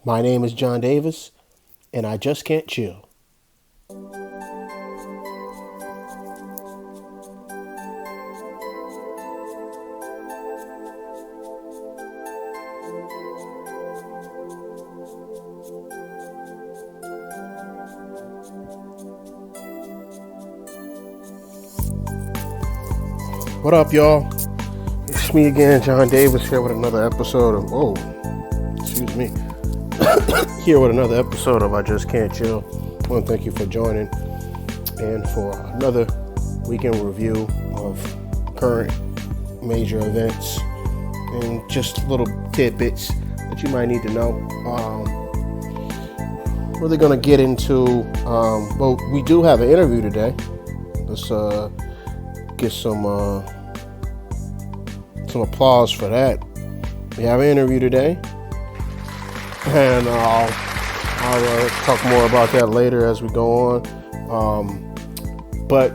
My name is John Davis, and I just can't chill. What up, y'all? It's me again, John Davis, here with another episode of, here with another episode of I Just Can't Chill. I want to thank you for joining and for another weekend review of current major events and just little tidbits that you might need to know. Really going to get into, we do have an interview today. Let's get some applause for that. We have an interview today, and I'll talk more about that later as we go on. But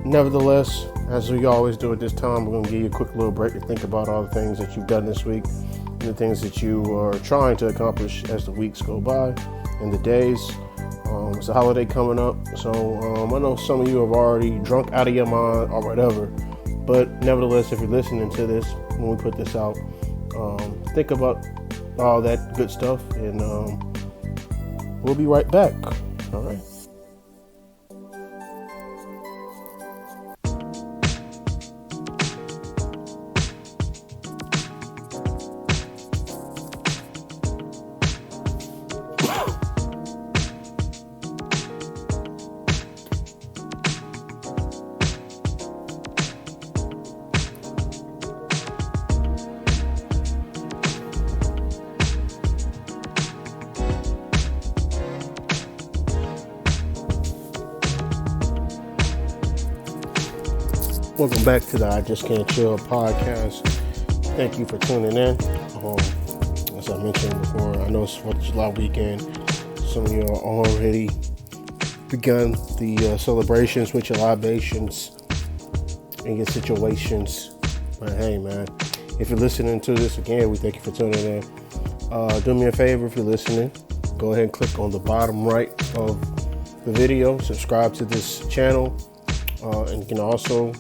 nevertheless, as we always do at this time, we're going to give you a quick little break to think about all the things that you've done this week and the things that you are trying to accomplish as the weeks go by and the days. It's a holiday coming up, so I know some of you have already drunk out of your mind or whatever, but nevertheless, if you're listening to this when we put this out, think about all that good stuff, and we'll be right back. All right. Welcome back to the I Just Can't Chill podcast. Thank you for tuning in. As I mentioned before, I know it's 4th of July weekend. Some of you are already begun the celebrations with your libations and your situations. But hey, man, if you're listening to this again, we thank you for tuning in. Do me a favor if you're listening. Go ahead and click on the bottom right of the video. Subscribe to this channel. And you can also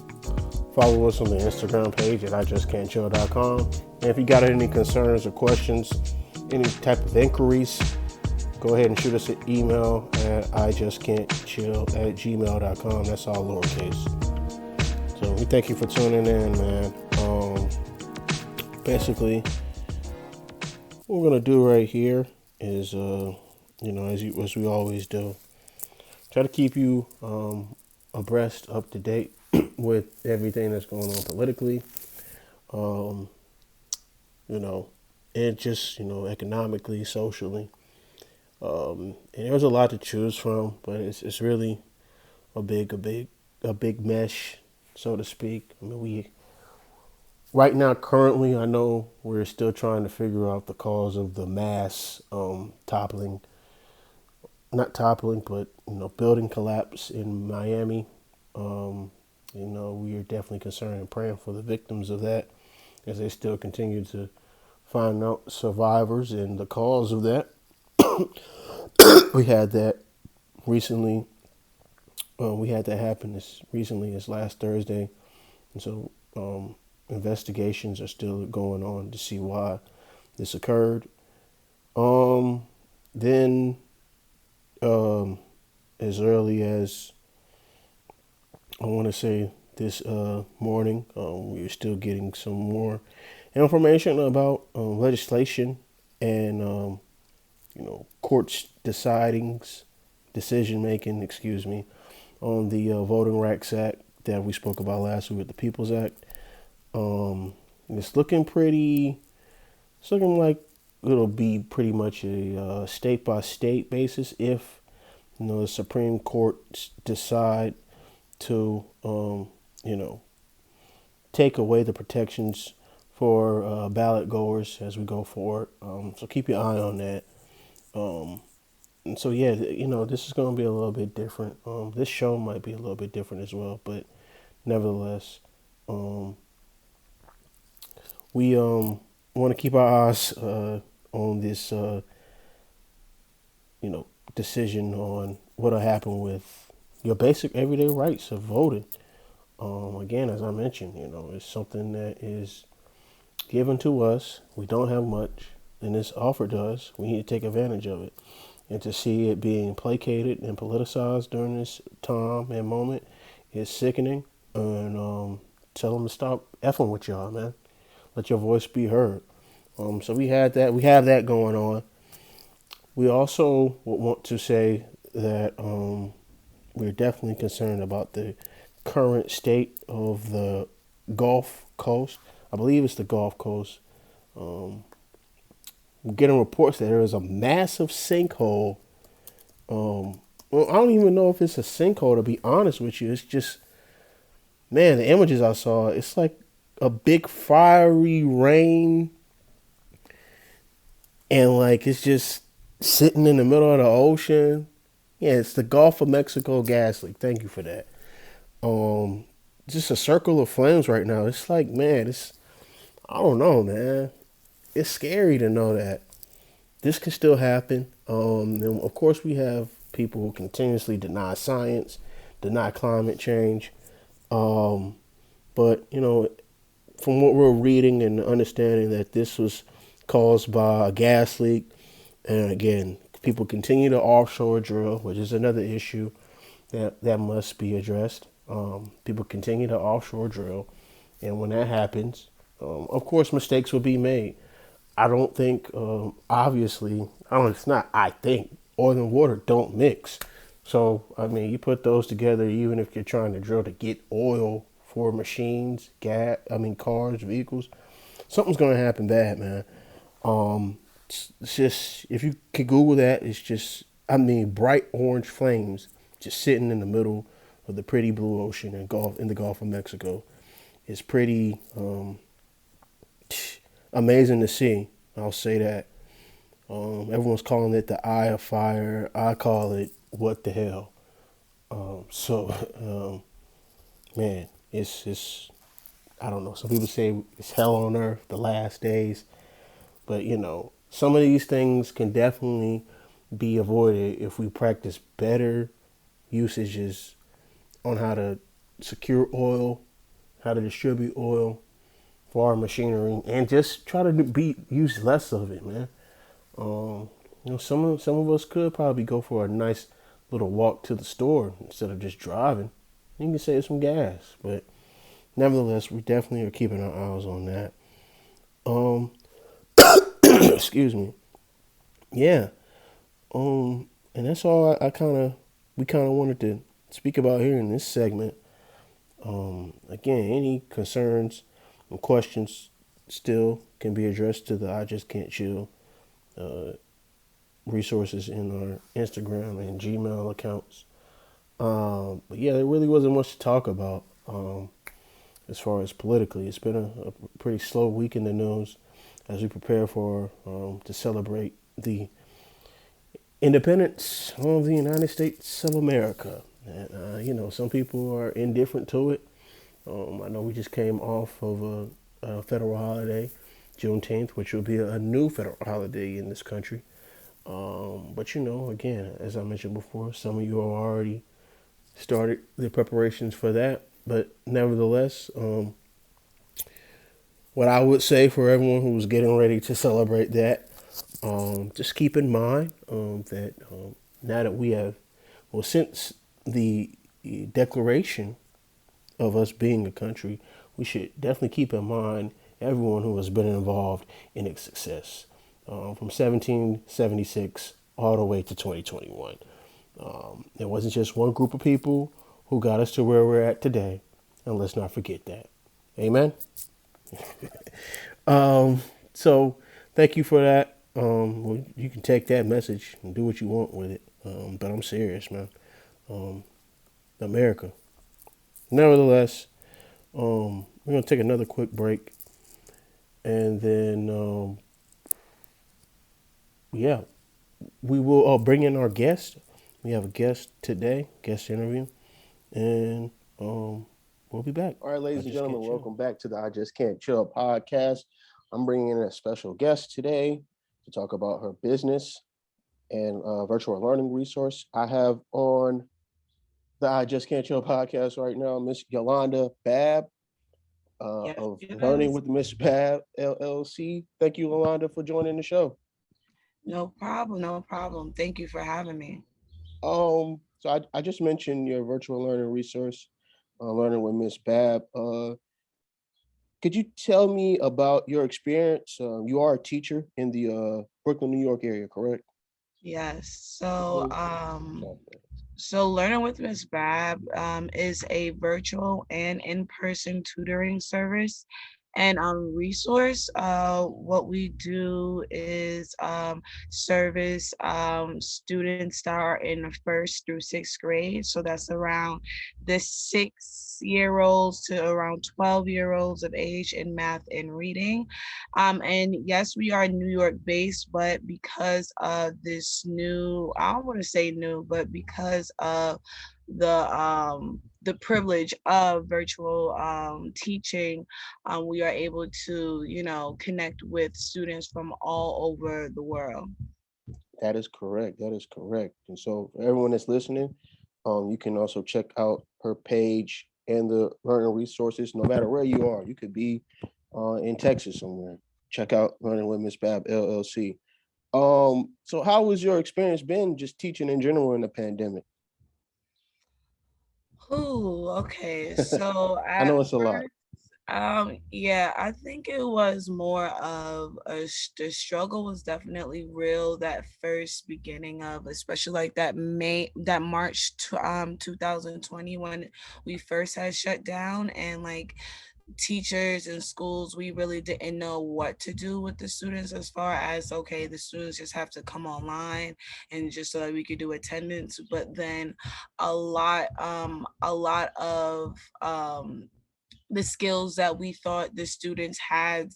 follow us on the Instagram page at IJustCan'tChill.com. And if you got any concerns or questions, any type of inquiries, go ahead and shoot us an email at IJustCan'tChill@gmail.com. That's all lowercase. So we thank you for tuning in, man. Basically, what we're going to do right here is, as we always do, try to keep you abreast, up to date with everything that's going on politically, and just, economically, socially. And there's a lot to choose from, but it's really a big mesh, so to speak. I mean, right now, currently, I know we're still trying to figure out the cause of the mass building collapse in Miami. We are definitely concerned and praying for the victims of that as they still continue to find out survivors and the cause of that. We had that recently. We had that happen as recently as last Thursday. And so investigations are still going on to see why this occurred. Then as early as, I want to say, this morning, we are still getting some more information about legislation and, courts decision making, on the Voting Rights Act that we spoke about last week with the People's Act. It's looking like it'll be pretty much a state by state basis if, the Supreme Court decide to, take away the protections for ballot goers as we go forward. So keep your eye on that. And so, yeah, this is going to be a little bit different. This show might be a little bit different as well, but nevertheless, we want to keep our eyes on this you know, decision on what'll happen with your basic everyday rights of voting. Again, as I mentioned, it's something that is given to us. We don't have much, and it's offered to us. We need to take advantage of it. And to see it being placated and politicized during this time and moment is sickening. And tell them to stop effing with y'all, man. Let your voice be heard. So we had that. We have that going on. We also want to say that we're definitely concerned about the current state of the Gulf Coast. I believe it's the Gulf Coast. Um, we're getting reports that there is a massive sinkhole. Well, I don't even know if it's a sinkhole, to be honest with you. It's just, man, the images I saw, it's like a big fiery rain, and like it's just sitting in the middle of the ocean. Yeah, it's the Gulf of Mexico gas leak. Thank you for that. Um, just a circle of flames right now. It's like, man, it's, I don't know, man. It's scary to know that this can still happen. And of course, we have people who continuously deny science, deny climate change. Um, but from what we're reading and understanding, that this was caused by a gas leak. And again, people continue to offshore drill, which is another issue that must be addressed. People continue to offshore drill, and when that happens, of course, mistakes will be made. I don't think, obviously, I don't. It's not. I think oil and water don't mix. So I mean, you put those together, even if you're trying to drill to get oil for machines, gas. I mean, cars, vehicles. Something's gonna happen bad, man. It's just, if you can Google that, it's just, I mean, bright orange flames just sitting in the middle of the pretty blue ocean and Gulf in the Gulf of Mexico. It's pretty amazing to see. I'll say that. Everyone's calling it the Eye of Fire. I call it what the hell. So, man, it's I don't know. Some people say it's hell on earth, the last days. But some of these things can definitely be avoided if we practice better usages on how to secure oil, how to distribute oil for our machinery, and just try to use less of it, man. Some of us could probably go for a nice little walk to the store instead of just driving. You can save some gas, but nevertheless, we definitely are keeping our eyes on that. Um, excuse me. Yeah. And that's all we kind of wanted to speak about here in this segment. Again, any concerns and questions still can be addressed to the I Just Can't Chill uh, resources in our Instagram and Gmail accounts. But yeah, there really wasn't much to talk about as far as politically. It's been a pretty slow week in the news as we prepare for to celebrate the independence of the United States of America. And, some people are indifferent to it. I know we just came off of a federal holiday, Juneteenth, which will be a new federal holiday in this country. But again, as I mentioned before, some of you have already started the preparations for that. But nevertheless, what I would say for everyone who's getting ready to celebrate that, just keep in mind that now that we have, well, since the declaration of us being a country, we should definitely keep in mind everyone who has been involved in its success from 1776 all the way to 2021. It wasn't just one group of people who got us to where we're at today, and let's not forget that. Amen. So thank you for that. Well, you can take that message and do what you want with it. But I'm serious, man. America. Nevertheless, we're gonna take another quick break, and then yeah, we will bring in our guest. We have a guest today, guest interview, and we'll be back. All right, ladies and gentlemen, welcome back to the I Just Can't Chill podcast. I'm bringing in a special guest today to talk about her business. and virtual learning resource. I have on the I Just Can't Chill podcast right now, Miss Yolanda Babb Yes, of Learning yes. with Miss Babb LLC. Thank you, Yolanda, for joining the show. No problem, no problem. Thank you for having me. So I just mentioned your virtual learning resource, Learning with Miss Babb. Could you tell me about your experience? You are a teacher in the Brooklyn, New York area, correct? Yes. So, Mhm. Learning with Miss Bab is a virtual and in-person tutoring service and resource. What we do is service students that are in first through sixth grade. So that's around the 6-year-olds to around 12-year-olds of age in math and reading. And yes, we are New York based, but because of this new, I don't want to say new, but because of the privilege of virtual teaching, we are able to, connect with students from all over the world. That is correct. That is correct. And so, for everyone that's listening, you can also check out her page and the learning resources. No matter where you are, you could be in Texas somewhere. Check out Learning with Miss Babb LLC. So how was your experience been just teaching in general in the pandemic? Ooh, okay. So I at know it's a lot. first, yeah, I think it was more of the struggle was definitely real that first beginning of, especially like that March 2020 when we first had shut down, and like teachers and schools, we really didn't know what to do with the students, as far as, okay, the students just have to come online and just so that we could do attendance. But then a lot of the skills that we thought the students had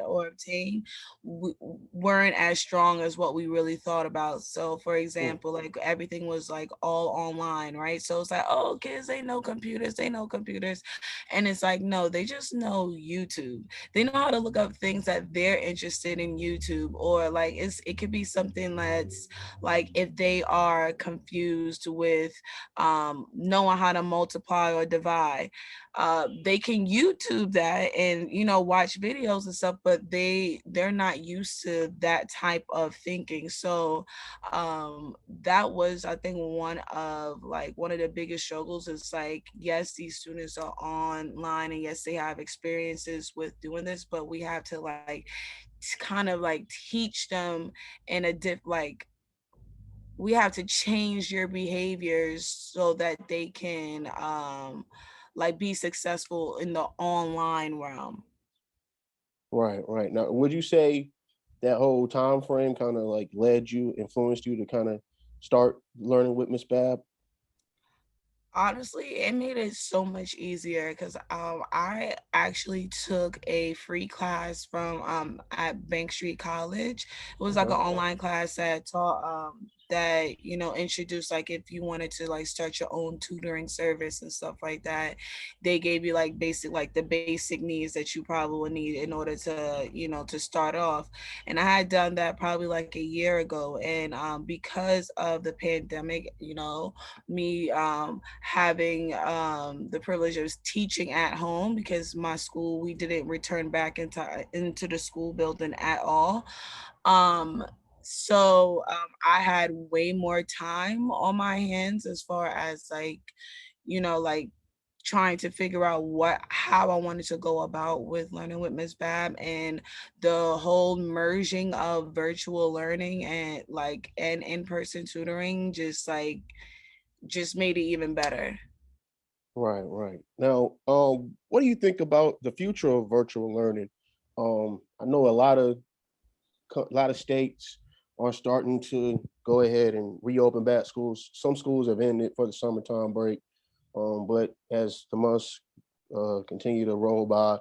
or obtained weren't as strong as what we really thought about. So, for Mm. example, like everything was like all online, right? So it's like, oh, kids, they know computers, they know computers. And it's like, no, they just know YouTube. They know how to look up things that they're interested in YouTube, or like it could be something that's like if they are confused with knowing how to multiply or divide, they can YouTube that and watch videos and stuff, but they're not used to that type of thinking. So that was, I think, one of the biggest struggles. Is like, yes, these students are online and yes, they have experiences with doing this, but we have to like kind of like teach them in a we have to change your behaviors so that they can like be successful in the online realm. Right, right. Now, would you say that whole time frame kind of like led you, influenced you to kind of start learning with Miss Babb? Honestly, it made it so much easier because I actually took a free class from at Bank Street College. It was like an Okay. online class that taught that introduced, like, if you wanted to like start your own tutoring service and stuff like that, they gave you like the basic needs that you probably would need in order to to start off. And I had done that probably like a year ago, and because of the pandemic, me having the privilege of teaching at home, because my school, we didn't return back into the school building at all. um I had way more time on my hands, as far as like trying to figure out what how I wanted to go about with learning with Miss Bab, and the whole merging of virtual learning and in-person tutoring just made it even better. Right, right. Now, what do you think about the future of virtual learning? I know a lot of states are starting to go ahead and reopen back schools. Some schools have ended for the summertime break, but as the months continue to roll by,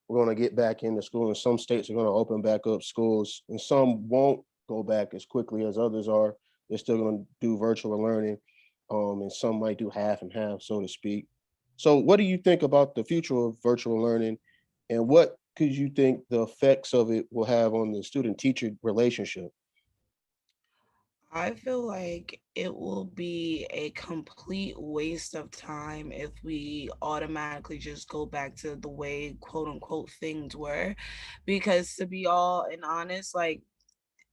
we're going to get back into school, and some states are going to open back up schools, and some won't go back as quickly as others are. They're still going to do virtual learning, and some might do half and half, so to speak. So, what do you think about the future of virtual learning, and what could you think the effects of it will have on the student teacher relationship? I feel like it will be a complete waste of time if we automatically just go back to the way quote unquote things were. Because to be all and honest, like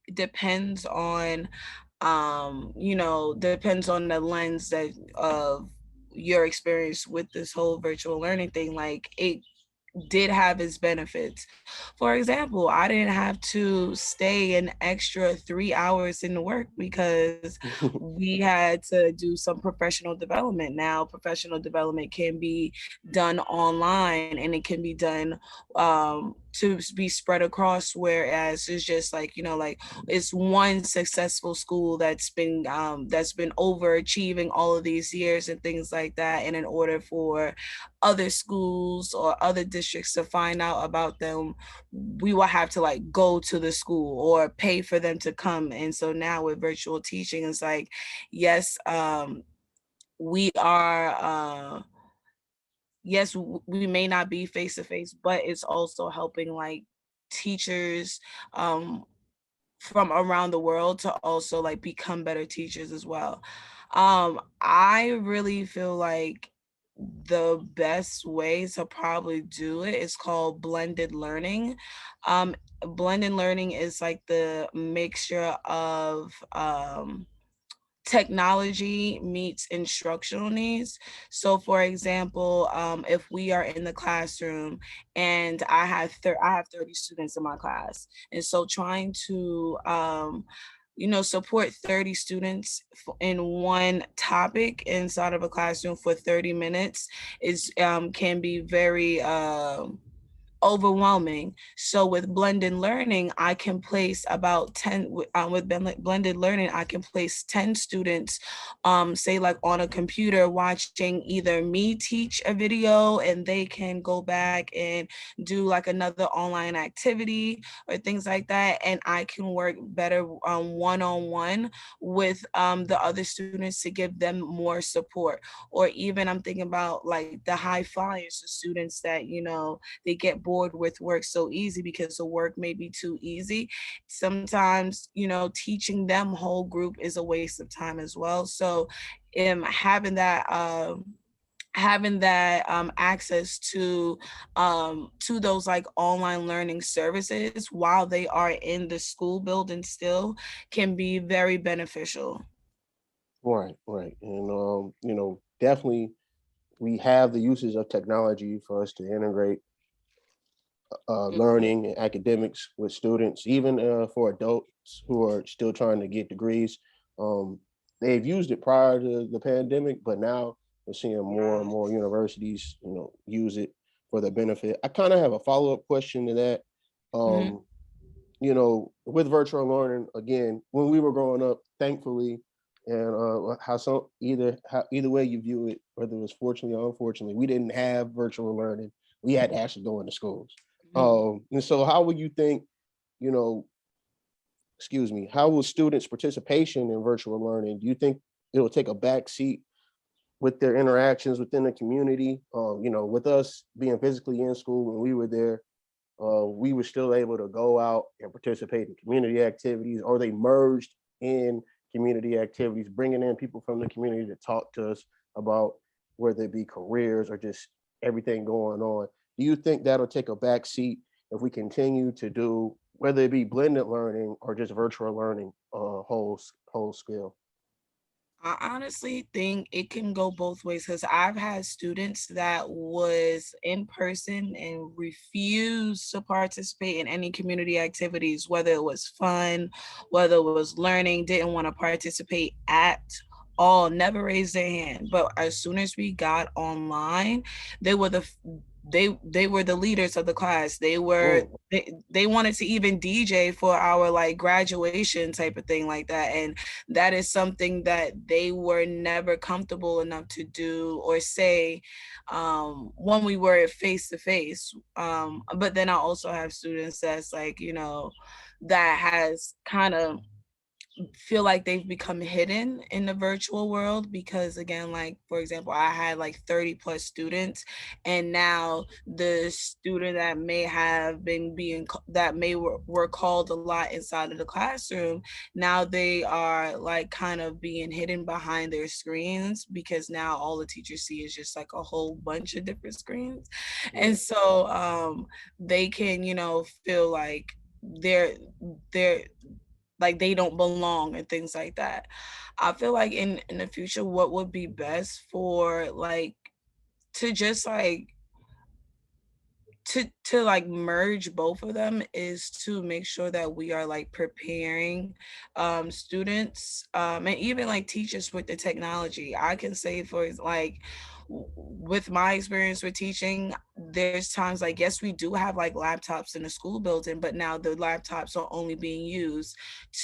it depends on depends on the lens that of your experience with this whole virtual learning thing. Like it did have its benefits. For example, I didn't have to stay an extra 3 hours in the work because we had to do some professional development. Now, professional development can be done online and it can be done to be spread across. Whereas it's just like like it's one successful school that's been overachieving all of these years and things like that. And in order for other schools or other districts to find out about them, we will have to like go to the school or pay for them to come. And so now with virtual teaching, it's like, yes, we are yes, we may not be face to face, but it's also helping like teachers um from around the world to also like become better teachers as well. I really feel like the best way to probably do it is called blended learning. Blended learning is like the mixture of technology meets instructional needs. So, for example, if we are in the classroom and I have 30 students in my class, and so trying to support 30 students in one topic inside of a classroom for 30 minutes is can be very overwhelming. So with blended learning, I can place about 10 with blended learning, I can place 10 students, say like on a computer watching either me teach a video and they can go back and do like another online activity or things like that. And I can work better one-on-one with the other students to give them more support. Or even I'm thinking about like the high flyers, the students that, they get bored with work so easy because the work may be too easy. Sometimes, teaching them whole group is a waste of time as well. So having that access to those like online learning services while they are in the school building still can be very beneficial. Right, right. And definitely we have the uses of technology for us to integrate Mhm. learning and academics with students, even for adults who are still trying to get degrees. Um, they've used it prior to the pandemic, but now we're seeing more and more Yes. universities, use it for their benefit. I kind of have a follow up question to that. Hmm. Um, with virtual learning, again, when we were growing up, thankfully, and either way you view it, whether it was fortunately or unfortunately, we didn't have virtual learning. We had to actually go into schools. And so how would you think, you know, how will students' participation in virtual learning? Do you think it'll take a back seat with their interactions within the community? With us being physically in school when we were there, we were still able to go out and participate in community activities, or they merged in community activities, bringing in people from the community to talk to us about whether it be careers or just everything going on. Do you think that'll take a back seat if we continue to do whether it be blended learning or just virtual learning, whole scale? I honestly think it can go both ways because I've had students that was in person and refused to participate in any community activities, whether it was fun, whether it was learning, didn't want to participate at all, never raised their hand. But as soon as we got online, they were the they were the leaders of the class. Mm, They wanted to even DJ for our like graduation type of thing like that. And that is something that they were never comfortable enough to do or say when we were face to face. But then I also have students that's like, that has kind of feel like they've become hidden in the virtual world, because again, like for example, I had like 30 plus students, and now the student that may have been that were called a lot inside of the classroom, now they are like kind of being hidden behind their screens, because now all the teachers see is just like a whole bunch of different screens. Yeah. And so they can, feel like they're like they don't belong and things like that. I feel like in the future, what would be best for like to just like to like merge both of them is to make sure that we are like preparing students and even like teachers with the technology. I can say for like with my experience with teaching, there's times like yes, we do have like laptops in the school building, but now the laptops are only being used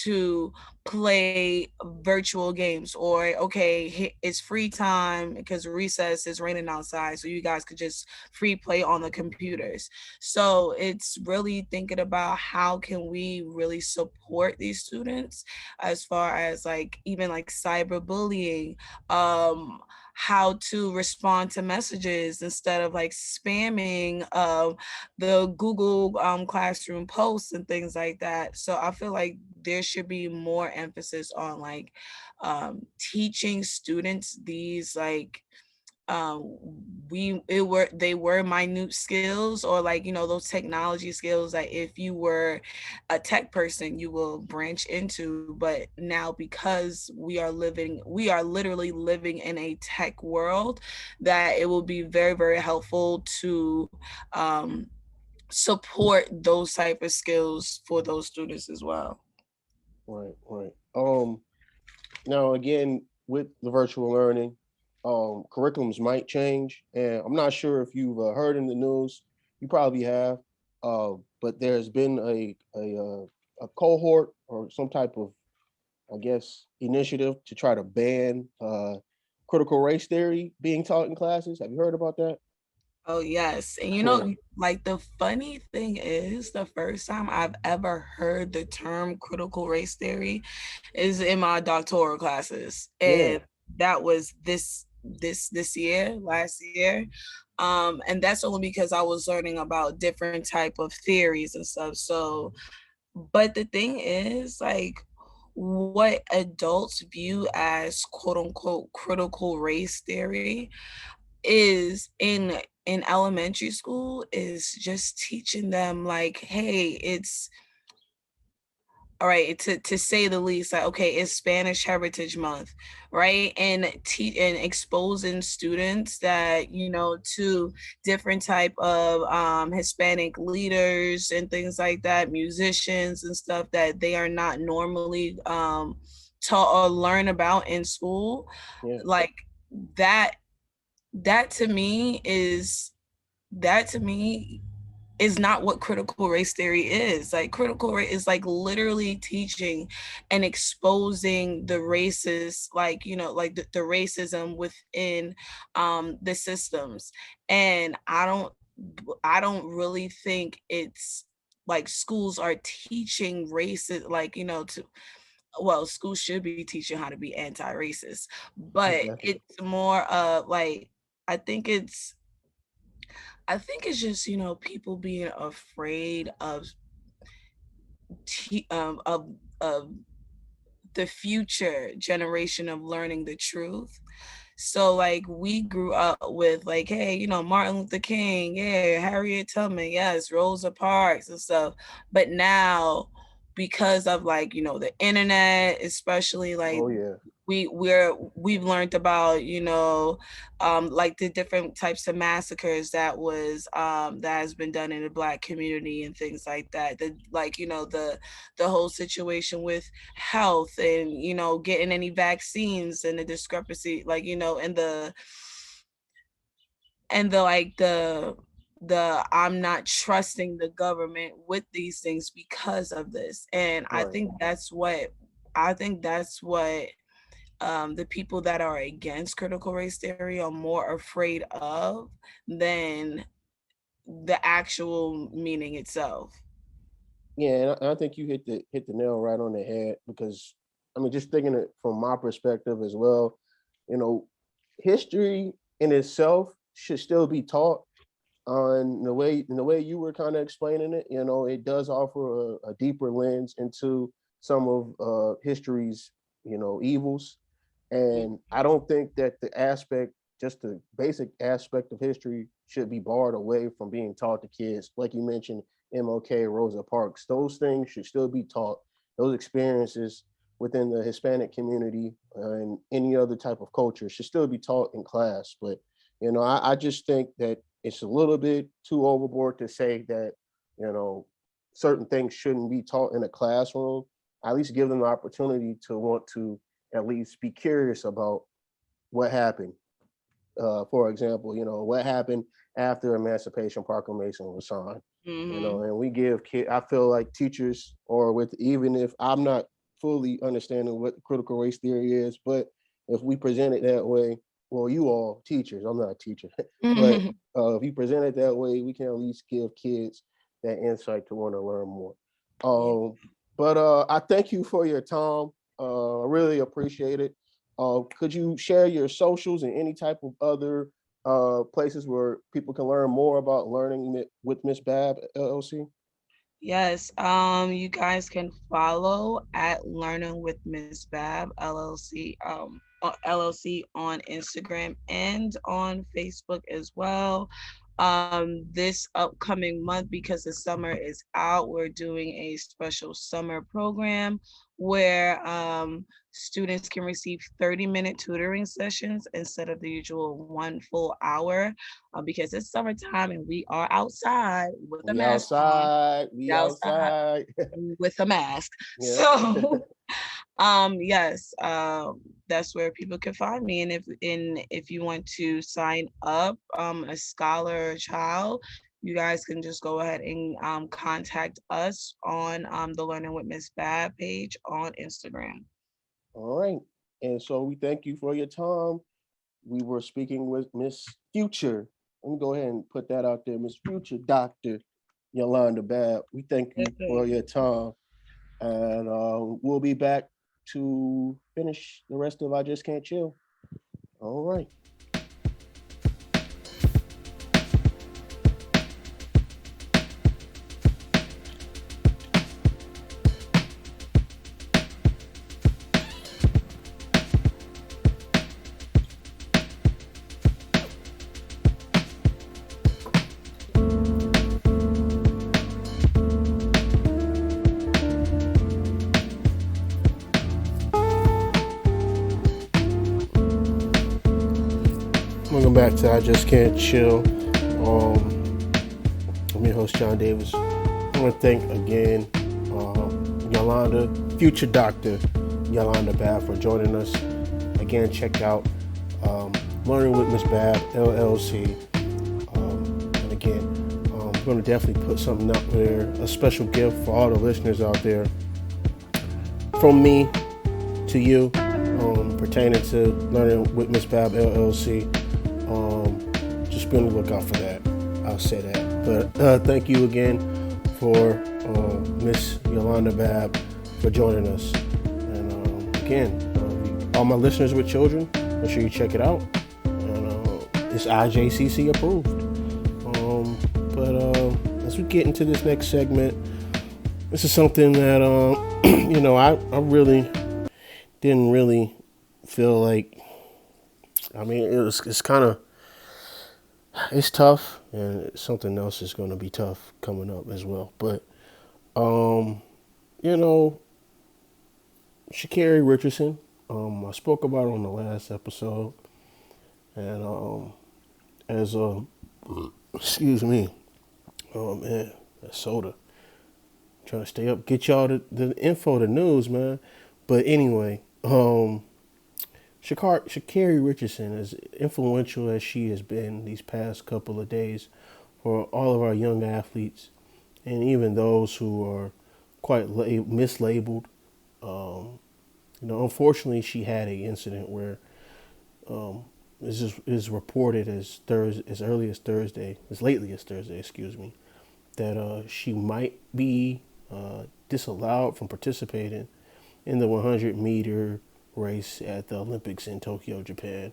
to play virtual games, or okay, it's free time because recess is raining outside, so you guys could just free play on the computers. So it's really thinking about how can we really support these students as far as like even like cyberbullying, how to respond to messages instead of like spamming the Google Classroom posts and things like that. So I feel like there should be more emphasis on like teaching students these like um they were minute skills, or like those technology skills that if you were a tech person you will branch into, but now because we are literally living in a tech world, that it will be very very helpful to support those type of skills for those students as well. Right. Right. Now again, with the virtual learning, curriculums might change, and I'm not sure if you've heard in the news. You probably have, but there's been a cohort or some type of, I guess, initiative to try to ban critical race theory being taught in classes. Have you heard about that? Oh yes. And Yeah. like the funny thing is the first time I've ever heard the term critical race theory is in my doctoral classes. Yeah. And that was this year, last year. And that's only because I was learning about different type of theories and stuff. So but the thing is like what adults view as quote unquote critical race theory is in elementary school is just teaching them like, hey, it's all right, to say the least, like okay, it's Spanish Heritage Month, right? And exposing students that to different type of Hispanic leaders and things like that, musicians and stuff that they are not normally taught or learn about in school, Yeah. like that that to me is that to me is not what critical race theory is. Like critical race is like literally teaching and exposing the races, like like the racism within the systems. And I don't really think it's like schools are teaching races like to well, schools should be teaching how to be anti-racist, but Definitely. it's more of like i think it's I think it's just people being afraid of te- um of of the future generation of learning the truth. So like we grew up with like, hey, Martin Luther King, yeah, Harriet Tubman, yes, Rosa Parks and stuff. But now, because of like, the internet, especially like Oh yeah. we've learned about like the different types of massacres that has been done in the Black community and things like that, the like the whole situation with health and getting any vaccines, and the discrepancy like and the like the I'm not trusting the government with these things because of this. And Right. I think that's what the people that are against critical race theory are more afraid of than the actual meaning itself. Yeah, and I think you hit the nail right on the head because I mean, just thinking it from my perspective as well, you know, history in itself should still be taught on the way you were kind of explaining it. You know, it does offer a deeper lens into some of history's, evils. And I don't think that just the basic aspect of history should be barred away from being taught to kids. Like you mentioned, MLK, Rosa Parks, those things should still be taught. Those experiences within the Hispanic community and any other type of culture should still be taught in class. But, I just think that it's a little bit too overboard to say that, you know, certain things shouldn't be taught in a classroom. At least give them the opportunity to want to at least be curious about what happened. For example, what happened after Emancipation Proclamation was signed. Mm-hmm. And we give kids. I feel like teachers, or with even if I'm not fully understanding what critical race theory is, but if we present it that way, well, you all teachers, I'm not a teacher, but if you present it that way, we can at least give kids that insight to want to learn more. Yeah. Um, but I thank you for your time. I really appreciate it. Could you share your socials and any type of other places where people can learn more about learning with Miss Babb LLC? Yes, you guys can follow at Learning with Miss Bab LLC, LLC on Instagram and on Facebook as well. This upcoming month, because the summer is out, we're doing a special summer program where students can receive 30-minute tutoring sessions instead of the usual 1 full hour, because it's summertime and we are outside with a We mask on, outside. We outside outside. with a mask. Yeah. So yes, that's where people can find me. And if you want to sign up a scholar or child, you guys can just go ahead and contact us on the Learning with Miss Bab page on Instagram. All right. And so we thank you for your time. We were speaking with Miss Future. Let me go ahead and put that out there, Miss Future Doctor Yolanda Babb. We thank you for Okay. your time, and we'll be back to finish the rest of I Just Can't Chill. All right. Welcome back to I Just Can't Chill. I'm your host, John Davis. I want to thank again Yolanda, future doctor Yolanda Babb, for joining us. Again, check out Learning with Miss Babb, LLC. And again, I'm going to definitely put something out there, a special gift for all the listeners out there from me to you, pertaining to Learning with Miss Babb, LLC. Just be on the lookout for that. I'll say that. But thank you again for Miss Yolanda Babb for joining us. And again, all my listeners with children, make sure you check it out. And it's IJCC approved. But as we get into this next segment, this is something that I really didn't really feel like. I mean, it's kind of, it's tough, and something else is going to be tough coming up as well. But you know, Sha'Carri Richardson, I spoke about her on the last episode, and as excuse me, oh man, that soda. Trying to stay up, get y'all the info, the news, man. But anyway, Sha'Carri Richardson, as influential as she has been these past couple of days for all of our young athletes, and even those who are quite mislabeled. Unfortunately, she had an incident where this is reported as early as Thursday, as lately as Thursday, excuse me, that she might be disallowed from participating in the 100-meter race at the Olympics in Tokyo, Japan.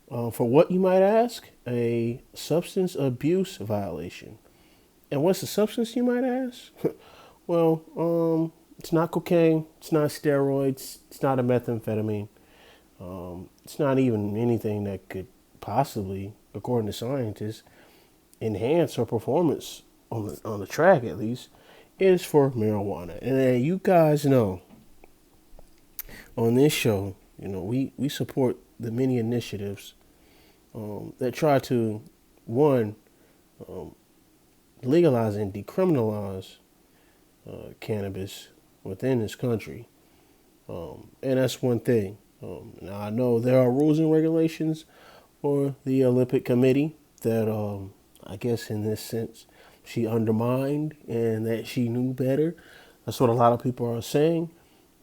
For what, you might ask? A substance abuse violation. And what's the substance, you might ask? Well, it's not cocaine, it's not steroids, it's not a methamphetamine. It's not even anything that could possibly, according to scientists, enhance her performance on the track, at least. It is for marijuana. And you guys know, on this show, we support the many initiatives that try to, one, legalize and decriminalize cannabis within this country. And that's one thing. Now, I know there are rules and regulations for the Olympic Committee that, I guess in this sense, she undermined and that she knew better. That's what a lot of people are saying.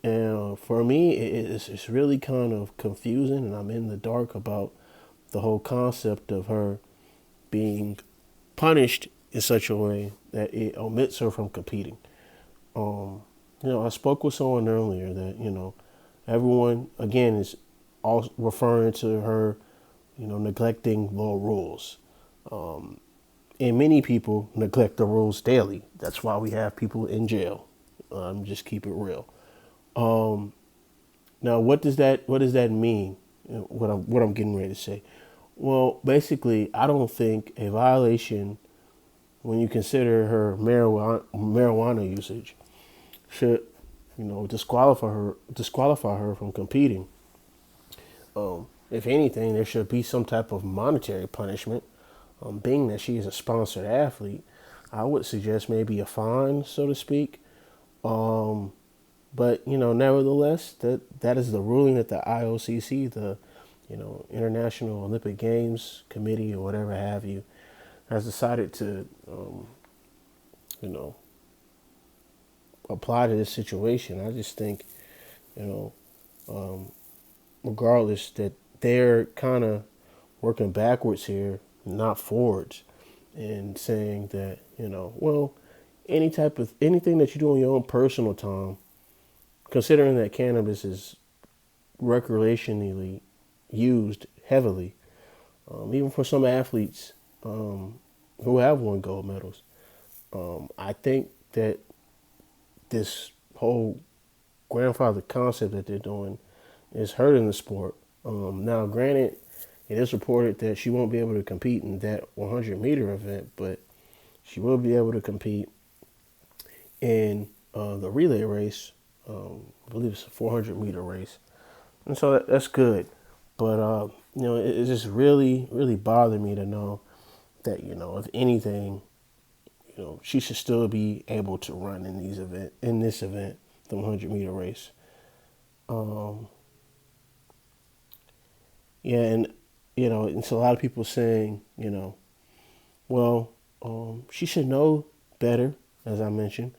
And for me, it's really kind of confusing, and I'm in the dark about the whole concept of her being punished in such a way that it omits her from competing. I spoke with someone earlier that, everyone, again, is all referring to her, neglecting the rules. And many people neglect the rules daily. That's why we have people in jail. Just keep it real. Now, what does that mean? What I'm getting ready to say. Well, basically, I don't think a violation, when you consider her marijuana usage, should disqualify her from competing. If anything, there should be some type of monetary punishment. Being that she is a sponsored athlete, I would suggest maybe a fine, so to speak. But nevertheless, that is the ruling that the IOCC, the International Olympic Games Committee, or whatever have you, has decided to apply to this situation. I just think, regardless, that they're kind of working backwards here, not forwards, and saying that, well, anything that you do in your own personal time, considering that cannabis is recreationally used heavily, even for some athletes who have won gold medals. I think that this whole grandfather concept that they're doing is hurting the sport. Now, granted, it is reported that she won't be able to compete in that 100-meter event, but she will be able to compete in the relay race. I believe it's a 400-meter race. And so that's good. But, it just really, really bothered me to know that, if anything, she should still be able to run in this event, the 100-meter race. And it's a lot of people saying, well, she should know better, as I mentioned,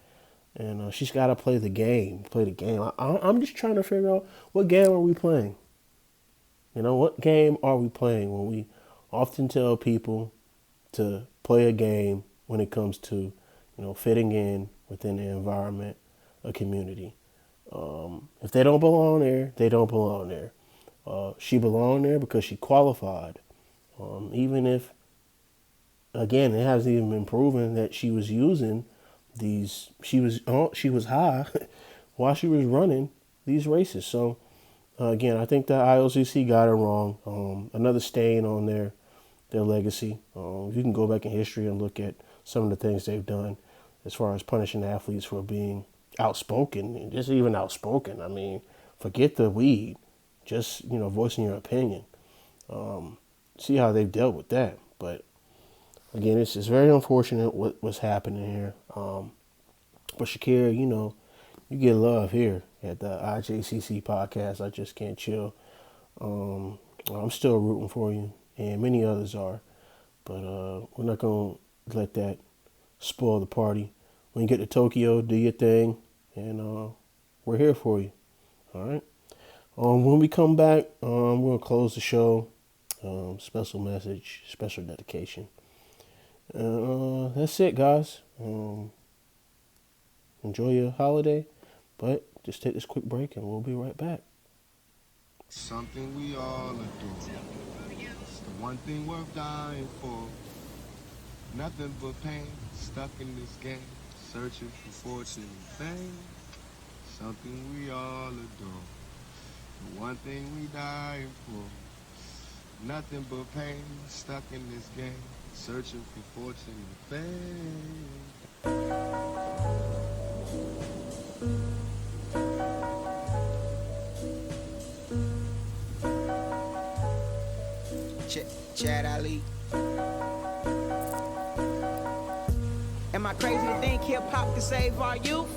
and she's got to play the game. I'm just trying to figure out, what game are we playing? What game are we playing when we often tell people to play a game when it comes to, fitting in within the environment, a community. If they don't belong there, they don't belong there. She belonged there because she qualified. Even if, again, it hasn't even been proven that she was using she was high while she was running these races. So, again, I think the IOCC got it wrong. Another stain on their legacy. You can go back in history and look at some of the things they've done as far as punishing athletes for being outspoken, and just even outspoken. I mean, forget the weed, just, voicing your opinion. See how they've dealt with that. But again, it's very unfortunate what's happening here. But Shakira, you get love here at the IJCC podcast. I just can't chill. I'm still rooting for you, and many others are. But we're not going to let that spoil the party. When you get to Tokyo, do your thing, and we're here for you. All right? When we come back, we're going to close the show. Special message, special dedication. That's it, guys. Enjoy your holiday, but just take this quick break and we'll be right back. Something we all adore. It's the one thing worth dying for. Nothing but pain, stuck in this game, searching for fortune and fame. Something we all adore. The one thing we dying for. Nothing but pain, stuck in this game, searching for fortune and fame. Chad Ali. Am I crazy to think hip-hop can save our youth?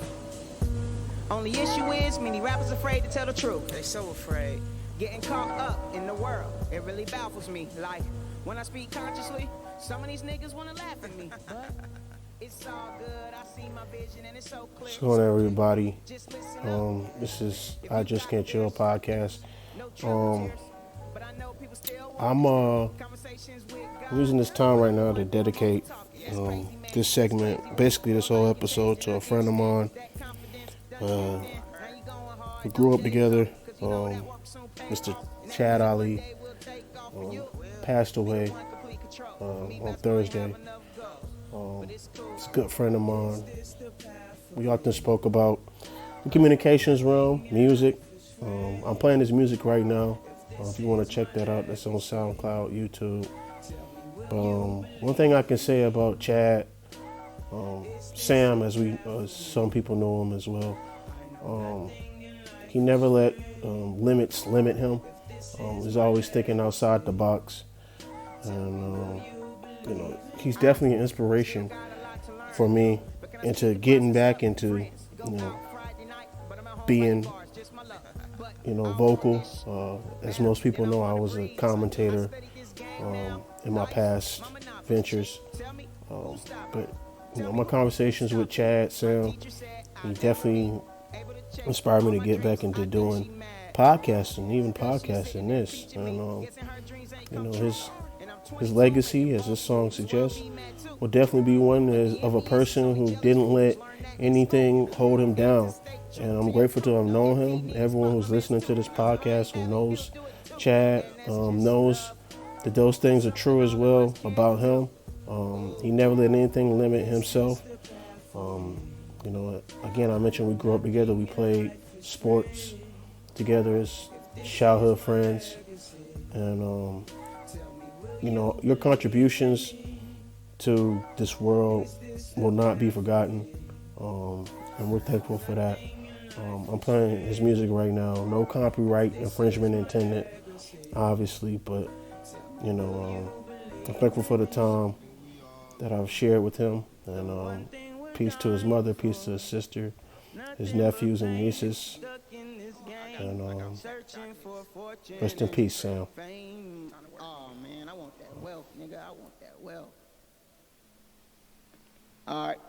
Only issue is many rappers afraid to tell the truth. They so afraid. Getting caught up in the world, it really baffles me. Like, when I speak consciously, some of these niggas wanna laugh at me. But it's all good, I see my vision and it's so clear. What's going on, everybody? This is I Just Can't Chill podcast. I'm using this time right now to dedicate this segment, basically this whole episode, to a friend of mine. We grew up together. Mr. Chad Ali passed away on Thursday. It's a good friend of mine. We often spoke about the communications realm, music. I'm playing his music right now. If you want to check that out, that's on SoundCloud, YouTube. One thing I can say about Chad, Sam, as some people know him as well, he never let limits limit him. He's always thinking outside the box, and he's definitely an inspiration for me into getting back into being vocal. As most people know, I was a commentator in my past ventures, but my conversations with Chad, Sam, he definitely inspired me to get back into doing podcasting, even podcasting this. And his legacy, as this song suggests, will definitely be one of a person who didn't let anything hold him down. And I'm grateful to have known him. Everyone who's listening to this podcast who knows Chad knows that those things are true as well about him. He never let anything limit himself. Again, I mentioned we grew up together. We played sports together as childhood friends. And, your contributions to this world will not be forgotten. And we're thankful for that. I'm playing his music right now. No copyright infringement intended, obviously, but I'm thankful for the time that I've shared with him. And peace to his mother, peace to his sister, his nephews and nieces. And rest in peace, Sam. Oh man, I want that wealth, nigga. I want that wealth. All right.